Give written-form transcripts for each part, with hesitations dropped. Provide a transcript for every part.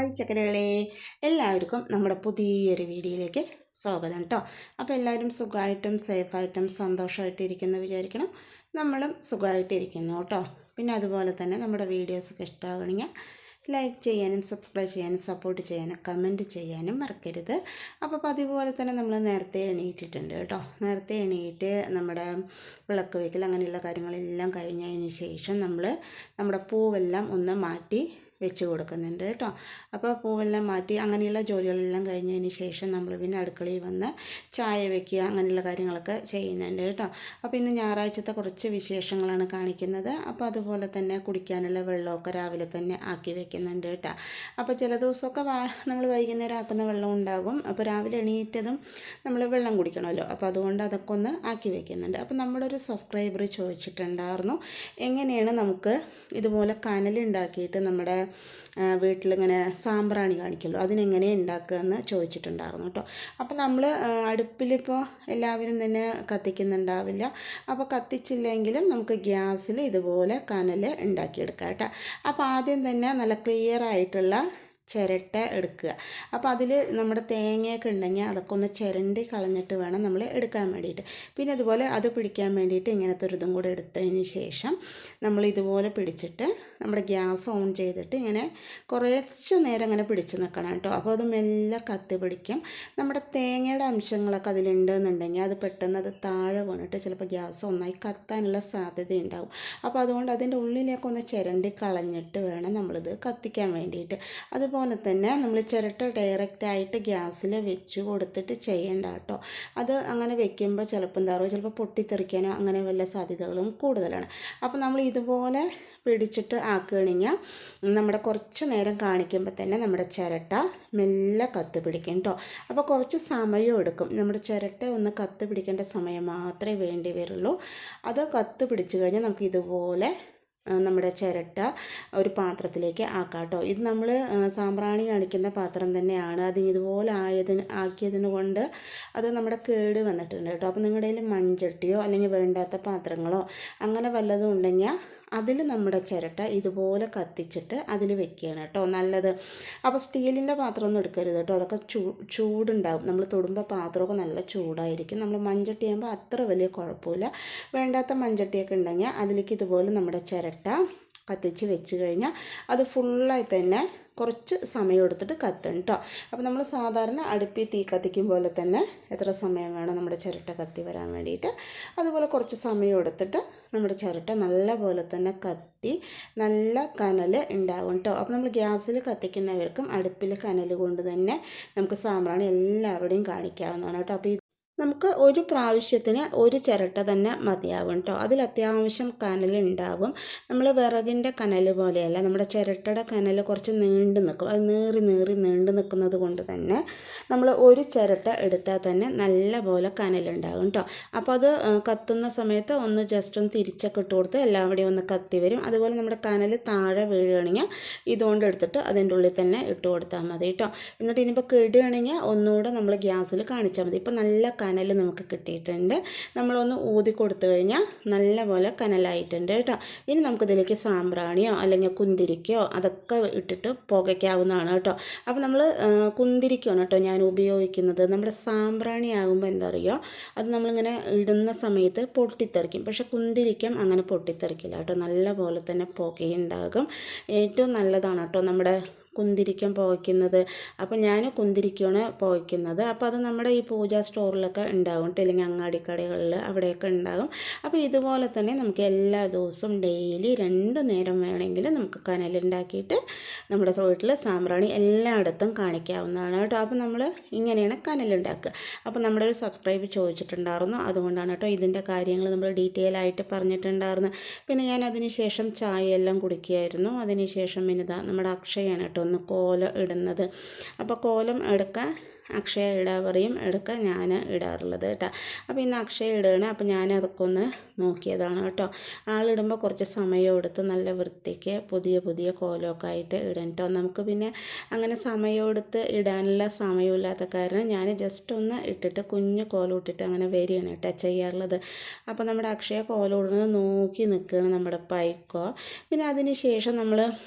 Hi ചക്കരകളെ, എല്ലാവർക്കും നമ്മുടെ പുതിയൊരു വീഡിയോയിലേക്ക് സ്വാഗതം കേട്ടോ. അപ്പോൾ എല്ലാവരും സുഖമായിട്ടും സേഫായിട്ടും സന്തോഷമായിട്ടിരിക്കുന്നു വിചാരിക്കണം. നമ്മളും സുഖമായിട്ടിരിക്കുന്നു കേട്ടോ. പിന്നെ അതുപോലെ തന്നെ നമ്മുടെ വീഡിയോസൊക്കെ ഇഷ്ടമാകണമെങ്കിൽ ലൈക്ക് ചെയ്യാനും സബ്സ്ക്രൈബ് ചെയ്യാനും സപ്പോർട്ട് ചെയ്യാനും കമൻറ്റ് ചെയ്യാനും മറക്കരുത്. അപ്പോൾ അതുപോലെ തന്നെ നമ്മൾ നേരത്തെ എണീറ്റിട്ടുണ്ട് കേട്ടോ. നേരത്തെ എണീറ്റ് നമ്മുടെ വിളക്ക് വയ്ക്കൽ അങ്ങനെയുള്ള കാര്യങ്ങളെല്ലാം കഴിഞ്ഞതിന് ശേഷം നമ്മൾ നമ്മുടെ പൂവെല്ലാം ഒന്ന് മാറ്റി വെച്ച് കൊടുക്കുന്നുണ്ട് കേട്ടോ. അപ്പോൾ പൂവെല്ലാം മാറ്റി അങ്ങനെയുള്ള ജോലികളെല്ലാം കഴിഞ്ഞതിന് ശേഷം നമ്മൾ പിന്നെ അടുക്കളയിൽ വന്ന് ചായ വയ്ക്കുക അങ്ങനെയുള്ള കാര്യങ്ങളൊക്കെ ചെയ്യുന്നുണ്ട് കേട്ടോ. അപ്പോൾ ഇന്ന് ഞായറാഴ്ചത്തെ കുറച്ച് വിശേഷങ്ങളാണ് കാണിക്കുന്നത്. അപ്പോൾ അതുപോലെ തന്നെ കുടിക്കാനുള്ള വെള്ളമൊക്കെ രാവിലെ തന്നെ ആക്കി വെക്കുന്നുണ്ട് കേട്ടോ. അപ്പോൾ ചില ദിവസമൊക്കെ നമ്മൾ വൈകുന്നേരം ആക്കുന്ന വെള്ളം ഉണ്ടാകും. അപ്പോൾ രാവിലെ എണീറ്റതും നമ്മൾ വെള്ളം കുടിക്കണമല്ലോ, അപ്പോൾ അതുകൊണ്ട് അതൊക്കെ ഒന്ന് ആക്കി വെക്കുന്നുണ്ട്. അപ്പോൾ നമ്മുടെ ഒരു സബ്സ്ക്രൈബർ ചോദിച്ചിട്ടുണ്ടായിരുന്നു, എങ്ങനെയാണ് നമുക്ക് ഇതുപോലെ കനലുണ്ടാക്കിയിട്ട് നമ്മുടെ വീട്ടിലിങ്ങനെ സാമ്പ്രാണി കാണിക്കുമല്ലോ, അതിനെങ്ങനെ ഉണ്ടാക്കുകയെന്ന് ചോദിച്ചിട്ടുണ്ടായിരുന്നു കേട്ടോ. അപ്പോൾ നമ്മൾ അടുപ്പിലിപ്പോൾ എല്ലാവരും തന്നെ കത്തിക്കുന്നുണ്ടാവില്ല. അപ്പോൾ കത്തിച്ചില്ലെങ്കിലും നമുക്ക് ഗ്യാസിൽ ഇതുപോലെ കനൽ ഉണ്ടാക്കിയെടുക്കാം കേട്ടോ. അപ്പോൾ ആദ്യം തന്നെ നല്ല ക്ലിയർ ആയിട്ടുള്ള ചിരട്ട എടുക്കുക. അപ്പോൾ അതിൽ നമ്മുടെ തേങ്ങയൊക്കെ ഉണ്ടെങ്കിൽ അതൊക്കെ ഒന്ന് ചിരണ്ടി കളഞ്ഞിട്ട് വേണം നമ്മൾ എടുക്കാൻ വേണ്ടിയിട്ട്. പിന്നെ അതുപോലെ അത് പിടിക്കാൻ വേണ്ടിയിട്ട് ഇങ്ങനത്തെ ഒരു ഇതും കൂടെ എടുത്തതിന് ശേഷം നമ്മൾ ഇതുപോലെ പിടിച്ചിട്ട് നമ്മുടെ ഗ്യാസ് ഓൺ ചെയ്തിട്ട് ഇങ്ങനെ കുറച്ച് നേരം ഇങ്ങനെ പിടിച്ച് നിൽക്കണം കേട്ടോ. അപ്പോൾ അത് മെല്ലെ കത്തി പിടിക്കും. നമ്മുടെ തേങ്ങയുടെ അംശങ്ങളൊക്കെ അതിലുണ്ടെന്നുണ്ടെങ്കിൽ അത് പെട്ടെന്ന് അത് താഴെ വീണിട്ട് ചിലപ്പോൾ ഗ്യാസ് ഒന്നായി കത്താനുള്ള സാധ്യതയുണ്ടാവും. അപ്പോൾ അതുകൊണ്ട് അതിൻ്റെ ഉള്ളിലേക്ക് ഒന്ന് ചിരണ്ടി കളഞ്ഞിട്ട് വേണം നമ്മളിത് കത്തിക്കാൻ വേണ്ടിയിട്ട്. അതുപോലെ തന്നെ നമ്മൾ ചിരട്ട ഡയറക്റ്റായിട്ട് ഗ്യാസിൽ വെച്ച് കൊടുത്തിട്ട് ചെയ്യേണ്ട കേട്ടോ. അത് അങ്ങനെ വെക്കുമ്പോൾ ചിലപ്പോൾ എന്താ പറയുക, ചിലപ്പോൾ പൊട്ടിത്തെറിക്കാനോ അങ്ങനെ വല്ല സാധ്യതകളും കൂടുതലാണ്. അപ്പോൾ നമ്മൾ ഇതുപോലെ പിടിച്ചിട്ട് ആക്കുകയാണെങ്കിൽ നമ്മുടെ കുറച്ച് നേരം കാണിക്കുമ്പോൾ തന്നെ നമ്മുടെ ചിരട്ട മെല്ലെ കത്ത് പിടിക്കും കേട്ടോ. അപ്പോൾ കുറച്ച് സമയം എടുക്കും. നമ്മുടെ ചിരട്ട ഒന്ന് കത്ത് പിടിക്കേണ്ട സമയം മാത്രമേ വേണ്ടി വരുള്ളൂ. അത് കത്ത് പിടിച്ചു കഴിഞ്ഞാൽ നമുക്ക് ഇതുപോലെ നമ്മുടെ ചിരട്ട ഒരു പാത്രത്തിലേക്ക് ആക്കാം കേട്ടോ. ഇത് നമ്മൾ സാമ്പ്രാണി കാണിക്കുന്ന പാത്രം തന്നെയാണ്. അത് ഇതുപോലെ ആക്കിയതിന് കൊണ്ട് അത് നമ്മുടെ കേട് വന്നിട്ടുണ്ട് കേട്ടോ. അപ്പോൾ നിങ്ങളുടെ കയ്യിൽ മൺചട്ടിയോ അല്ലെങ്കിൽ വേണ്ടാത്ത പാത്രങ്ങളോ അങ്ങനെ വല്ലതും ഉണ്ടെങ്കിൽ അതിൽ നമ്മുടെ ചിരട്ട ഇതുപോലെ കത്തിച്ചിട്ട് അതിൽ വെക്കുകയാണ് കേട്ടോ നല്ലത്. അപ്പോൾ സ്റ്റീലിൻ്റെ പാത്രമൊന്നും എടുക്കരുത് കേട്ടോ, അതൊക്കെ ചൂടുണ്ടാവും. നമ്മൾ തൊടുമ്പോൾ പാത്രമൊക്കെ നല്ല ചൂടായിരിക്കും. നമ്മൾ മൺചട്ടി ആകുമ്പോൾ അത്ര വലിയ കുഴപ്പമില്ല. വേണ്ടാത്ത മൺചട്ടിയൊക്കെ ഉണ്ടെങ്കിൽ അതിലേക്ക് ഇതുപോലെ നമ്മുടെ ചിരട്ട കത്തിച്ച് വെച്ച് കഴിഞ്ഞാൽ അത് ഫുള്ളായി തന്നെ കുറച്ച് സമയം എടുത്തിട്ട് കത്തും കേട്ടോ. അപ്പോൾ നമ്മൾ സാധാരണ അടുപ്പിൽ തീ കത്തിക്കും പോലെ തന്നെ എത്ര സമയം വേണം നമ്മുടെ ചിരട്ട കത്തി വരാൻ വേണ്ടിയിട്ട്, അതുപോലെ കുറച്ച് സമയം എടുത്തിട്ട് നമ്മുടെ ചിരട്ട നല്ല പോലെ തന്നെ കത്തി നല്ല കനൽ ഉണ്ടാകും കേട്ടോ. അപ്പോൾ നമ്മൾ ഗ്യാസിൽ കത്തിക്കുന്നവർക്കും അടുപ്പിൽ കനൽ കൊണ്ട് തന്നെ നമുക്ക് സാമ്പ്രാണി എല്ലാവരുടെയും കാണിക്കാവുന്നതാണ് കേട്ടോ. അപ്പോൾ നമുക്ക് ഒരു പ്രാവശ്യത്തിന് ഒരു ചിരട്ട തന്നെ മതിയാവും കേട്ടോ. അതിൽ അത്യാവശ്യം കനലുണ്ടാവും. നമ്മൾ വിറകിൻ്റെ കനൽ പോലെയല്ല, നമ്മുടെ ചിരട്ടയുടെ കനൽ കുറച്ച് നീണ്ടു നിൽക്കും. അത് നീണ്ടു നിൽക്കുന്നത് കൊണ്ട് തന്നെ നമ്മൾ ഒരു ചിരട്ട എടുത്താൽ തന്നെ നല്ല പോലെ കനലുണ്ടാകും കേട്ടോ. അപ്പോൾ അത് കത്തുന്ന സമയത്ത് ഒന്ന് ജസ്റ്റ് ഒന്ന് തിരിച്ചൊക്കെ ഇട്ട് കൊടുത്ത് എല്ലാവിടെയും ഒന്ന് കത്തി വരും. അതുപോലെ നമ്മുടെ കനൽ താഴെ വീഴുകയാണെങ്കിൽ ഇതുകൊണ്ട് എടുത്തിട്ട് അതിൻ്റെ ഉള്ളിൽ തന്നെ ഇട്ട് കൊടുത്താൽ മതി കേട്ടോ. എന്നിട്ട് ഇനിയിപ്പോൾ കെടുകയാണെങ്കിൽ ഒന്നുകൂടെ നമ്മൾ ഗ്യാസിൽ കാണിച്ചാൽ മതി. ഇപ്പോൾ നല്ല കനൽ നമുക്ക് കിട്ടിയിട്ടുണ്ട്. നമ്മളൊന്ന് ഊതി കൊടുത്തു കഴിഞ്ഞാൽ നല്ല പോലെ കനലായിട്ടുണ്ട് കേട്ടോ. ഇനി നമുക്കിതിലേക്ക് സാമ്പ്രാണിയോ അല്ലെങ്കിൽ കുന്തിരിക്കോ അതൊക്കെ ഇട്ടിട്ട് പുകയ്ക്കാവുന്നതാണ് കേട്ടോ. അപ്പോൾ നമ്മൾ കുന്തിരിക്കാണ് കേട്ടോ ഞാൻ ഉപയോഗിക്കുന്നത്. നമ്മുടെ സാമ്പ്രാണി ആകുമ്പോൾ എന്താ പറയുക, അത് നമ്മളിങ്ങനെ ഇടുന്ന സമയത്ത് പൊട്ടിത്തെറിക്കും. പക്ഷേ കുന്തിരിക്കം അങ്ങനെ പൊട്ടിത്തെറിക്കില്ല കേട്ടോ. നല്ല പോലെ തന്നെ പുകയുണ്ടാകും. ഏറ്റവും നല്ലതാണ് കേട്ടോ നമ്മുടെ കുന്തിരിക്കം പുകയ്ക്കുന്നത്. അപ്പോൾ ഞാൻ കുന്തിരിക്കമാണ് പുകയ്ക്കുന്നത്. അപ്പോൾ അത് നമ്മുടെ ഈ പൂജാ സ്റ്റോറിലൊക്കെ ഉണ്ടാകും കേട്ടോ, അല്ലെങ്കിൽ അങ്ങാടിക്കടകളിൽ അവിടെയൊക്കെ ഉണ്ടാകും. അപ്പോൾ ഇതുപോലെ തന്നെ നമുക്ക് എല്ലാ ദിവസവും ഡെയിലി 2 നേരം വേണമെങ്കിൽ നമുക്ക് കനലുണ്ടാക്കിയിട്ട് നമ്മുടെ വീട്ടിൽ സാമ്പ്രാണി എല്ലായിടത്തും കാണിക്കാവുന്നതാണ് കേട്ടോ. അപ്പോൾ നമ്മൾ ഇങ്ങനെയാണ് കനലുണ്ടാക്കുക. അപ്പോൾ നമ്മുടെ ഒരു സബ്സ്ക്രൈബ് ചോദിച്ചിട്ടുണ്ടായിരുന്നു, അതുകൊണ്ടാണ് കേട്ടോ ഇതിൻ്റെ കാര്യങ്ങൾ നമ്മൾ ഡീറ്റെയിൽ ആയിട്ട് പറഞ്ഞിട്ടുണ്ടായിരുന്നു. പിന്നെ ഞാൻ അതിന് ശേഷം ചായ എല്ലാം കുടിക്കുകയായിരുന്നു. അതിന് ശേഷം പിന്നെ നമ്മുടെ അക്ഷയാണ് കേട്ടോ ഒന്ന് കോലം ഇടുന്നത്. അപ്പോൾ കോലം എടുക്കാൻ അക്ഷയ ഇടാൻ പറയും, ഇടയ്ക്ക് ഞാൻ ഇടാറുള്ളത് കേട്ടോ. അപ്പോൾ ഇന്ന് അക്ഷയ ഇടുകയാണ്. അപ്പോൾ ഞാൻ അതൊക്കെ ഒന്ന് നോക്കിയതാണ് കേട്ടോ. ആളിടുമ്പോൾ കുറച്ച് സമയം എടുത്ത് നല്ല വൃത്തിക്ക് പുതിയ പുതിയ കോലമൊക്കെ ആയിട്ട് ഇടണം കേട്ടോ. നമുക്ക് പിന്നെ അങ്ങനെ സമയം എടുത്ത് ഇടാനുള്ള സമയമില്ലാത്ത കാരണം ഞാൻ ജസ്റ്റ് ഒന്ന് ഇട്ടിട്ട് കുഞ്ഞ് കോലം ഇട്ടിട്ട് അങ്ങനെ വരികയാണ് കേട്ടോ ചെയ്യാറുള്ളത്. അപ്പോൾ നമ്മുടെ അക്ഷയ കോലം ഇടുന്നത് നോക്കി നിൽക്കുകയാണ് നമ്മുടെ പൈക്കോ. പിന്നെ അതിന് ശേഷം നമ്മൾ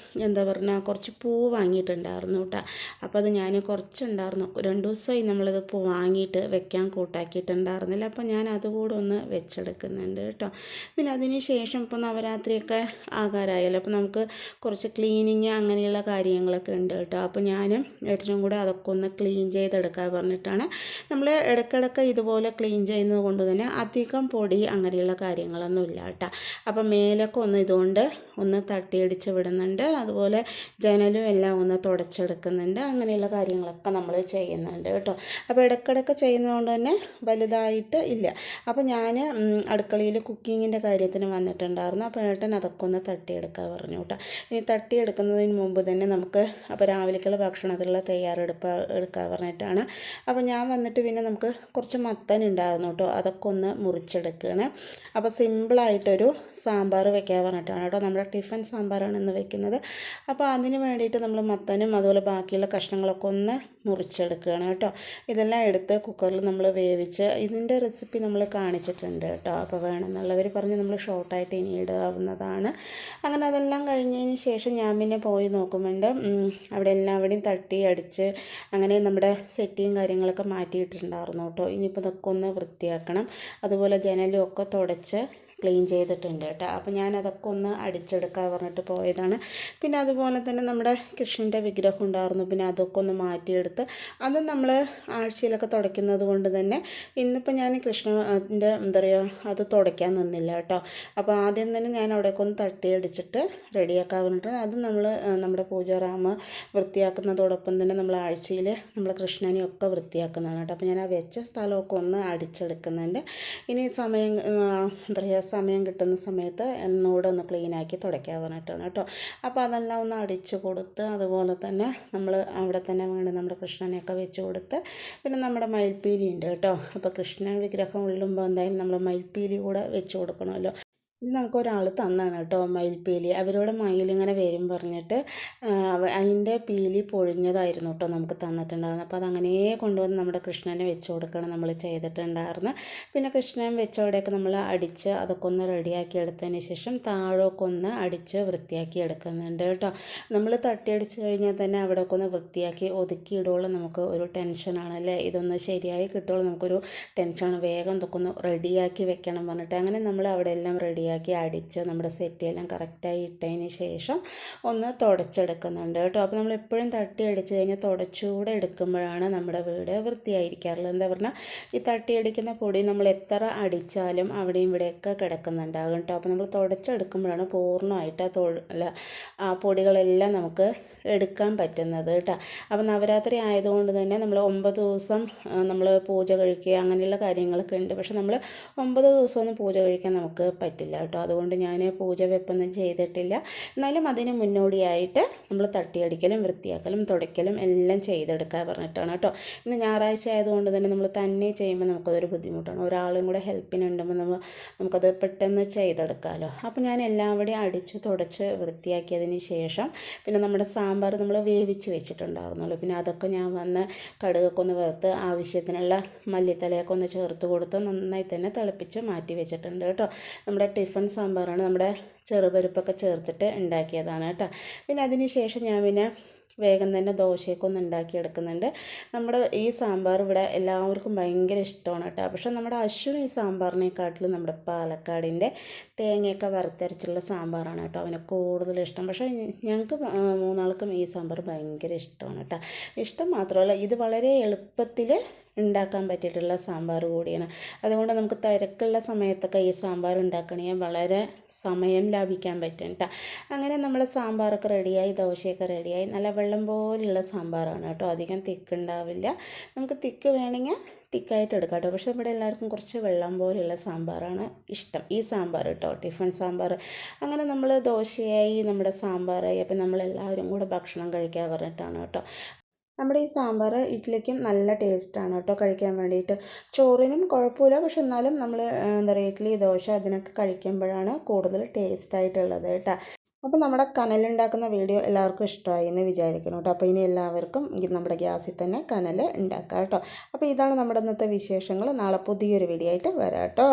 എന്താ പറഞ്ഞാൽ കുറച്ച് പൂ വാങ്ങിയിട്ടുണ്ടായിരുന്നു കേട്ടോ. അപ്പോൾ അത് ഞാൻ കുറച്ചുണ്ടായിരുന്നു, 2 ദിവസമായി നമ്മളിത് പൂ വാങ്ങിയിട്ട് വെക്കാൻ കൂട്ടാക്കിയിട്ടുണ്ടായിരുന്നില്ല. അപ്പോൾ ഞാൻ അതുകൂടെ ഒന്ന് വെച്ചെടുക്കുന്നുണ്ട് കേട്ടോ. പിന്നെ അതിന് ശേഷം ഇപ്പോൾ നവരാത്രിയൊക്കെ ആകാറായല്ലോ, അപ്പോൾ നമുക്ക് കുറച്ച് ക്ലീനിങ് അങ്ങനെയുള്ള കാര്യങ്ങളൊക്കെ ഉണ്ട് കേട്ടോ. അപ്പോൾ ഞാനും ഏറ്റവും കൂടെ അതൊക്കെ ഒന്ന് ക്ലീൻ ചെയ്തെടുക്കാൻ പറഞ്ഞിട്ടാണ്. നമ്മൾ ഇടയ്ക്കിടയ്ക്ക് ഇതുപോലെ ക്ലീൻ ചെയ്യുന്നത് കൊണ്ട് തന്നെ അധികം പൊടി അങ്ങനെയുള്ള കാര്യങ്ങളൊന്നും ഇല്ല കേട്ടോ. അപ്പം മേലൊക്കെ ഒന്ന് ഇതുകൊണ്ട് ഒന്ന് തട്ടിയടിച്ച് വിടുന്നുണ്ട്, അതുപോലെ ജനലും എല്ലാം ഒന്ന് തുടച്ചെടുക്കുന്നുണ്ട്, അങ്ങനെയുള്ള കാര്യങ്ങളൊക്കെ നമ്മൾ ചെയ്യുന്നുണ്ട് കേട്ടോ. അപ്പോൾ ഇടയ്ക്കിടയ്ക്ക് ചെയ്യുന്നതുകൊണ്ട് തന്നെ വലുതായിട്ട് ഇല്ല. അപ്പോൾ ഞാൻ അടുക്കളയിൽ കുക്കിങ്ങിൻ്റെ കാര്യത്തിന് വന്നിട്ടുണ്ടായിരുന്നു. അപ്പോൾ ഏട്ടൻ അതൊക്കെ ഒന്ന് തട്ടിയെടുക്കാൻ പറഞ്ഞു കേട്ടോ. ഇനി തട്ടിയെടുക്കുന്നതിന് മുമ്പ് തന്നെ നമുക്ക് അപ്പോൾ രാവിലേക്കുള്ള ഭക്ഷണത്തിലുള്ള തയ്യാറെടുപ്പ് എടുക്കാൻ പറഞ്ഞിട്ടാണ്. അപ്പോൾ ഞാൻ വന്നിട്ട് പിന്നെ നമുക്ക് കുറച്ച് മത്തൻ ഉണ്ടായിരുന്നു കേട്ടോ, അതൊക്കെ ഒന്ന് മുറിച്ചെടുക്കുകയാണ്. അപ്പോൾ സിമ്പിളായിട്ടൊരു സാമ്പാർ വെക്കാൻ പറഞ്ഞിട്ടാണ് കേട്ടോ. നമ്മുടെ ടിഫിൻ സാമ്പാറാണ് ഇന്ന് വെക്കുന്നത്. അപ്പോൾ അതിന് വേണ്ടിയിട്ട് നമ്മൾ മത്തനും അതുപോലെ ബാക്കിയുള്ള കഷ്ണങ്ങളൊക്കെ ഒന്ന് മുറിച്ചെടുക്കുകയാണ് കേട്ടോ. ഇതെല്ലാം എടുത്ത് കുക്കറിൽ നമ്മൾ വേവിച്ച് ഇതിൻ്റെ റെസിപ്പി നമ്മൾ കാണിച്ചിട്ടുണ്ട് കേട്ടോ. അപ്പോൾ വേണമെന്നുള്ളവർ പറഞ്ഞ് നമ്മൾ ഷോർട്ടായിട്ട് ഇനി ഇടാവുന്നതാണ്. അങ്ങനെ അതെല്ലാം കഴിഞ്ഞതിന് ശേഷം ഞാൻ പിന്നെ പോയി നോക്കുന്നുണ്ട്, അവിടെ എല്ലാവരുടെയും തട്ടി അടിച്ച് അങ്ങനെ നമ്മുടെ സെറ്റിയും കാര്യങ്ങളൊക്കെ മാറ്റിയിട്ടുണ്ടായിരുന്നു കേട്ടോ. ഇനിയിപ്പോൾ ഇതൊക്കെ ഒന്ന് വൃത്തിയാക്കണം, അതുപോലെ ജനലും ഒക്കെ തുടച്ച് ക്ലീൻ ചെയ്തിട്ടുണ്ട് കേട്ടോ. അപ്പോൾ ഞാനതൊക്കെ ഒന്ന് അടിച്ചെടുക്കാൻ പറഞ്ഞിട്ട് പോയതാണ്. പിന്നെ അതുപോലെ തന്നെ നമ്മുടെ കൃഷ്ണൻ്റെ വിഗ്രഹം ഉണ്ടായിരുന്നു, പിന്നെ അതൊക്കെ ഒന്ന് മാറ്റിയെടുത്ത് അത് നമ്മൾ ആഴ്ചയിലൊക്കെ തുടയ്ക്കുന്നത് കൊണ്ട് തന്നെ ഇന്നിപ്പോൾ ഞാൻ കൃഷ്ണൻ്റെ എന്താ പറയുക അത് തുടയ്ക്കാൻ നിന്നില്ല കേട്ടോ. അപ്പോൾ ആദ്യം തന്നെ ഞാൻ അവിടേക്ക് ഒന്ന് തട്ടിയടിച്ചിട്ട് റെഡിയാക്കാൻ പറഞ്ഞിട്ട് അത് നമ്മൾ നമ്മുടെ പൂജാറാമ് വൃത്തിയാക്കുന്നതോടൊപ്പം തന്നെ നമ്മൾ ആഴ്ചയിൽ നമ്മൾ കൃഷ്ണനെയൊക്കെ വൃത്തിയാക്കുന്നതാണ് കേട്ടോ. അപ്പോൾ ഞാൻ ആ വെച്ച സ്ഥലമൊക്കെ ഒന്ന് അടിച്ചെടുക്കുന്നുണ്ട്. ഇനി സമയം എന്താ പറയുക സമയം കിട്ടുന്ന സമയത്ത് എന്നോട് ഒന്ന് ക്ലീനാക്കി തുടയ്ക്കാൻ പറഞ്ഞിട്ടാണ് കേട്ടോ. അപ്പോൾ അതെല്ലാം ഒന്ന് അടിച്ചു കൊടുത്ത് അതുപോലെ തന്നെ നമ്മൾ അവിടെ തന്നെ വേണം നമ്മുടെ കൃഷ്ണനെയൊക്കെ വെച്ച് കൊടുത്ത് പിന്നെ നമ്മുടെ മയിൽപ്പീലി ഉണ്ട് കേട്ടോ. അപ്പോൾ കൃഷ്ണൻ വിഗ്രഹം ഉള്ളുമ്പോൾ എന്തായാലും നമ്മൾ മയിൽപ്പീലി കൂടെ വെച്ച് കൊടുക്കണമല്ലോ. ഇത് നമുക്കൊരാൾ തന്നാണ് കേട്ടോ മയിൽപ്പീലി. അവരോട് മയിലിങ്ങനെ വരും പറഞ്ഞിട്ട് അതിൻ്റെ പീലി പൊഴിഞ്ഞതായിരുന്നു കേട്ടോ നമുക്ക് തന്നിട്ടുണ്ടായിരുന്നു. അപ്പോൾ അതങ്ങനെ കൊണ്ടുവന്ന് നമ്മുടെ കൃഷ്ണനെ വെച്ച് കൊടുക്കണം നമ്മൾ ചെയ്തിട്ടുണ്ടായിരുന്നു. പിന്നെ കൃഷ്ണൻ വെച്ചവിടെയൊക്കെ നമ്മൾ അടിച്ച് അതൊക്കെ ഒന്ന് റെഡിയാക്കി എടുത്തതിന് ശേഷം താഴൊക്കെ ഒന്ന് അടിച്ച് വൃത്തിയാക്കി എടുക്കുന്നുണ്ട് കേട്ടോ. നമ്മൾ തട്ടിയടിച്ച് കഴിഞ്ഞാൽ തന്നെ അവിടെയൊക്കെ ഒന്ന് വൃത്തിയാക്കി ഒതുക്കി ഇടുകയുള്ളൂ. നമുക്ക് ഒരു ടെൻഷനാണല്ലേ, ഇതൊന്ന് ശരിയായി കിട്ടുകയുള്ളൂ, നമുക്കൊരു ടെൻഷനാണ്. വേഗം ഇതൊക്കെ ഒന്ന് റെഡിയാക്കി വെക്കണം പറഞ്ഞിട്ട് അങ്ങനെ നമ്മൾ അവിടെ എല്ലാം റെഡിയാക്കി അടിച്ച് നമ്മുടെ സെറ്റിയെല്ലാം കറക്റ്റായി ഇട്ടതിന് ശേഷം ഒന്ന് തുടച്ചെടുക്കുന്നുണ്ട് കേട്ടോ. അപ്പോൾ നമ്മൾ എപ്പോഴും തട്ടി അടിച്ച് കഴിഞ്ഞാൽ തുടച്ചുകൂടെ എടുക്കുമ്പോഴാണ് നമ്മുടെ വീട് വൃത്തിയായിരിക്കാറുള്ളത്. എന്താ പറഞ്ഞാൽ ഈ തട്ടിയടിക്കുന്ന പൊടി നമ്മൾ എത്ര അടിച്ചാലും അവിടെയും ഇവിടെയൊക്കെ കിടക്കുന്നുണ്ടാകും കേട്ടോ. അപ്പോൾ നമ്മൾ തുടച്ചെടുക്കുമ്പോഴാണ് പൂർണ്ണമായിട്ട് ആ പൊടികളെല്ലാം നമുക്ക് എടുക്കാൻ പറ്റുന്നത് കേട്ടോ. അപ്പോൾ നവരാത്രി ആയതുകൊണ്ട് തന്നെ നമ്മൾ 9 ദിവസം നമ്മൾ പൂജ കഴിക്കുക അങ്ങനെയുള്ള കാര്യങ്ങളൊക്കെ ഉണ്ട്. പക്ഷെ നമ്മൾ 9 ദിവസമൊന്നും പൂജ കഴിക്കാൻ നമുക്ക് പറ്റില്ല കേട്ടോ. അതുകൊണ്ട് ഞാൻ പൂജ വെപ്പൊന്നും ചെയ്തിട്ടില്ല. എന്നാലും അതിന് മുന്നോടിയായിട്ട് നമ്മൾ തട്ടിയടിക്കലും വൃത്തിയാക്കലും തുടയ്ക്കലും എല്ലാം ചെയ്തെടുക്കാൻ പറഞ്ഞിട്ടാണ് കേട്ടോ. ഇന്ന് ഞായറാഴ്ച ആയതുകൊണ്ട് തന്നെ നമ്മൾ തന്നെ ചെയ്യുമ്പോൾ നമുക്കതൊരു ബുദ്ധിമുട്ടാണ്. ഒരാളും കൂടെ ഹെൽപ്പിനുണ്ടുമ്പോൾ നമുക്കത് പെട്ടെന്ന് ചെയ്തെടുക്കാമല്ലോ. അപ്പോൾ ഞാൻ എല്ലാവരുടെയും അടിച്ച് തുടച്ച് വൃത്തിയാക്കിയതിന് ശേഷം പിന്നെ നമ്മുടെ സാമ്പാർ നമ്മൾ വേവിച്ച് വെച്ചിട്ടുണ്ടായിരുന്നല്ലോ, പിന്നെ അതൊക്കെ ഞാൻ വന്ന് കടുകൊക്കെ ഒന്ന് വറുത്ത് ആവശ്യത്തിനുള്ള മല്ലിത്തലയൊക്കെ ഒന്ന് ചേർത്ത് കൊടുത്ത് നന്നായി തന്നെ തിളപ്പിച്ച് മാറ്റി വെച്ചിട്ടുണ്ട് കേട്ടോ. നമ്മുടെ ടിഫിൻ സാമ്പാറാണ്, നമ്മുടെ ചെറുപരിപ്പൊക്കെ ചേർത്തിട്ട് ഉണ്ടാക്കിയതാണ് കേട്ടോ. പിന്നെ അതിന് ശേഷം ഞാൻ പിന്നെ വേഗം തന്നെ ദോശയൊക്കെ ഒന്ന് ഉണ്ടാക്കിയെടുക്കുന്നുണ്ട്. നമ്മുടെ ഈ സാമ്പാർ ഇവിടെ എല്ലാവർക്കും ഭയങ്കര ഇഷ്ടമാണ് കേട്ടോ. പക്ഷേ നമ്മുടെ അശ്വിന് ഈ സാമ്പാറിനെക്കാട്ടിലും നമ്മുടെ പാലക്കാടിൻ്റെ തേങ്ങയൊക്കെ വറുത്തരച്ചുള്ള സാമ്പാറാണ് കേട്ടോ അവന് കൂടുതൽ ഇഷ്ടം. പക്ഷേ ഞങ്ങൾക്ക് 3 ഈ സാമ്പാർ ഭയങ്കര ഇഷ്ടമാണ് കേട്ടോ. ഇഷ്ടം മാത്രമല്ല ഇത് വളരെ എളുപ്പത്തിൽ ഉണ്ടാക്കാൻ പറ്റിയിട്ടുള്ള സാമ്പാർ കൂടിയാണ്. അതുകൊണ്ട് നമുക്ക് തിരക്കുള്ള സമയത്തൊക്കെ ഈ സാമ്പാർ ഉണ്ടാക്കണമെങ്കിൽ വളരെ സമയം ലാഭിക്കാൻ പറ്റും കേട്ടോ. അങ്ങനെ നമ്മുടെ സാമ്പാറൊക്കെ റെഡിയായി, ദോശയൊക്കെ റെഡിയായി. നല്ല വെള്ളം പോലെയുള്ള സാമ്പാറാണ് കേട്ടോ, അധികം തിക്കുണ്ടാവില്ല. നമുക്ക് തിക്ക് വേണമെങ്കിൽ തിക്കായിട്ട് എടുക്കാം കേട്ടോ. പക്ഷേ ഇവിടെ എല്ലാവർക്കും കുറച്ച് വെള്ളം പോലെയുള്ള സാമ്പാറാണ് ഇഷ്ടം, ഈ സാമ്പാർ കേട്ടോ, ടിഫിൻ സാമ്പാർ. അങ്ങനെ നമ്മൾ ദോശയായി, നമ്മുടെ സാമ്പാറായി. അപ്പം നമ്മളെല്ലാവരും കൂടെ ഭക്ഷണം കഴിക്കാൻ പറഞ്ഞിട്ടാണ് കേട്ടോ. നമ്മുടെ ഈ സാമ്പാർ ഇഡ്ഡലിക്കും നല്ല ടേസ്റ്റാണ് കേട്ടോ കഴിക്കാൻ വേണ്ടിയിട്ട്. ചോറിനും കുഴപ്പമില്ല, പക്ഷെ എന്നാലും നമ്മൾ എന്താ പറയുക ഇഡ്ഡലി ദോശ അതിനൊക്കെ കഴിക്കുമ്പോഴാണ് കൂടുതൽ ടേസ്റ്റായിട്ടുള്ളത് കേട്ടോ. അപ്പോൾ നമ്മുടെ കനലുണ്ടാക്കുന്ന വീഡിയോ എല്ലാവർക്കും ഇഷ്ടമായി എന്ന് വിചാരിക്കുന്നു കേട്ടോ. അപ്പോൾ ഇനി എല്ലാവർക്കും നമ്മുടെ ഗ്യാസിൽ തന്നെ കനൽ ഉണ്ടാക്കാം കേട്ടോ. അപ്പോൾ ഇതാണ് നമ്മുടെ ഇന്നത്തെ വിശേഷങ്ങൾ. നാളെ പുതിയൊരു വീഡിയോ ആയിട്ട് വരാം കേട്ടോ.